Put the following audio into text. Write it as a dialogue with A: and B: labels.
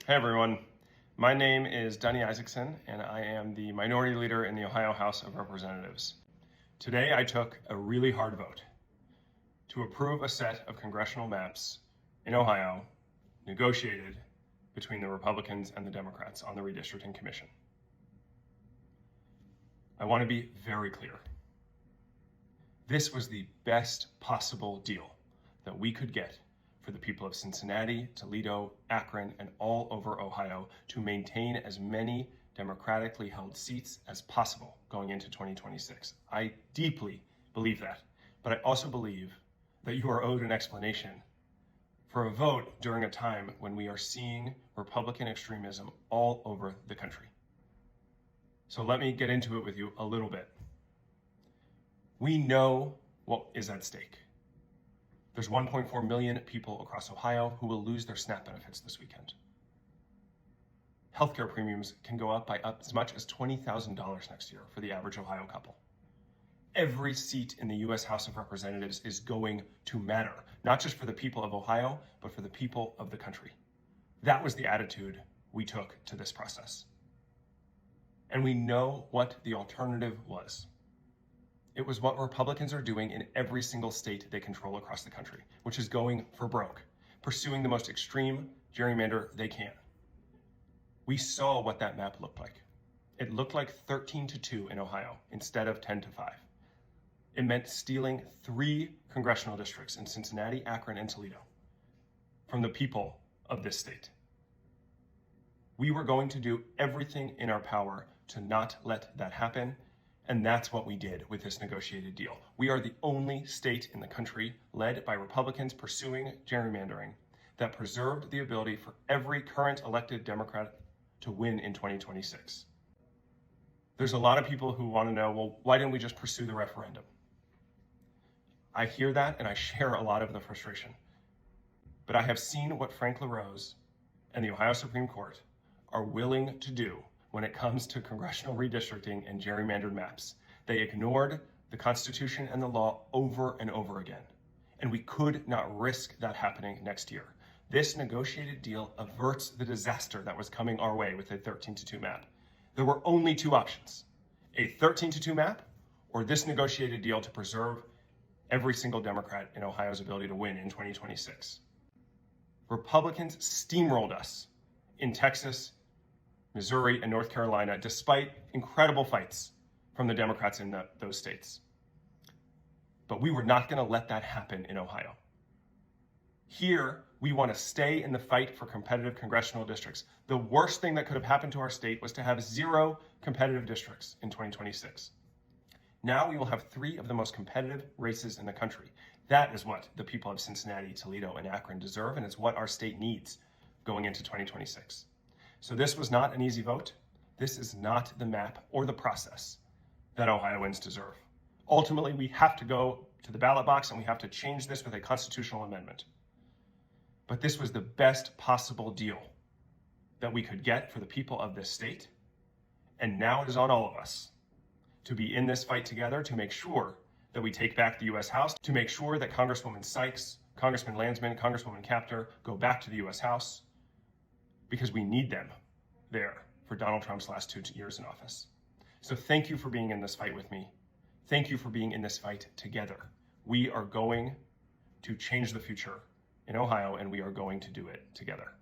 A: Hey everyone, my name is Dunny Isaacson and I am the minority leader in the Ohio House of Representatives. Today I took a really hard vote to approve a set of congressional maps in Ohio negotiated between the Republicans and the Democrats on the Redistricting Commission. I want to be very clear. This was the best possible deal that we could get for the people of Cincinnati, Toledo, Akron, and all over Ohio to maintain as many democratically held seats as possible going into 2026. I deeply believe that, but I also believe that you are owed an explanation for a vote during a time when we are seeing Republican extremism all over the country. So let me get into it with you a little bit. We know what is at stake. There's 1.4 million people across Ohio who will lose their SNAP benefits this weekend. Healthcare premiums can go up by as much as $20,000 next year for the average Ohio couple. Every seat in the U.S. House of Representatives is going to matter, not just for the people of Ohio, but for the people of the country. That was the attitude we took to this process. And we know what the alternative was. It was what Republicans are doing in every single state they control across the country, which is going for broke, pursuing the most extreme gerrymander they can. We saw what that map looked like. It looked like 13-2 in Ohio instead of 10-5. It meant stealing 3 congressional districts in Cincinnati, Akron, and Toledo from the people of this state. We were going to do everything in our power to not let that happen. And that's what we did with this negotiated deal. We are the only state in the country led by Republicans pursuing gerrymandering that preserved the ability for every current elected Democrat to win in 2026. There's a lot of people who want to know, well, why didn't we just pursue the referendum? I hear that and I share a lot of the frustration. But I have seen what Frank LaRose and the Ohio Supreme Court are willing to do when it comes to congressional redistricting and gerrymandered maps. They ignored the Constitution and the law over and over again. And we could not risk that happening next year. This negotiated deal averts the disaster that was coming our way with a 13-2 map. There were only 2 options, a 13-2 map or this negotiated deal to preserve every single Democrat in Ohio's ability to win in 2026. Republicans steamrolled us in Texas, Missouri, and North Carolina, despite incredible fights from the Democrats in those states. But we were not going to let that happen in Ohio. Here, we want to stay in the fight for competitive congressional districts. The worst thing that could have happened to our state was to have 0 competitive districts in 2026. Now we will have 3 of the most competitive races in the country. That is what the people of Cincinnati, Toledo, and Akron deserve, and it's what our state needs going into 2026. So this was not an easy vote. This is not the map or the process that Ohioans deserve. Ultimately, we have to go to the ballot box and we have to change this with a constitutional amendment. But this was the best possible deal that we could get for the people of this state. And now it is on all of us to be in this fight together to make sure that we take back the U.S. House, to make sure that Congresswoman Sykes, Congressman Landsman, Congresswoman Capter go back to the U.S. House, because we need them there for Donald Trump's last 2 years in office. So thank you for being in this fight with me. Thank you for being in this fight together. We are going to change the future in Ohio, and we are going to do it together.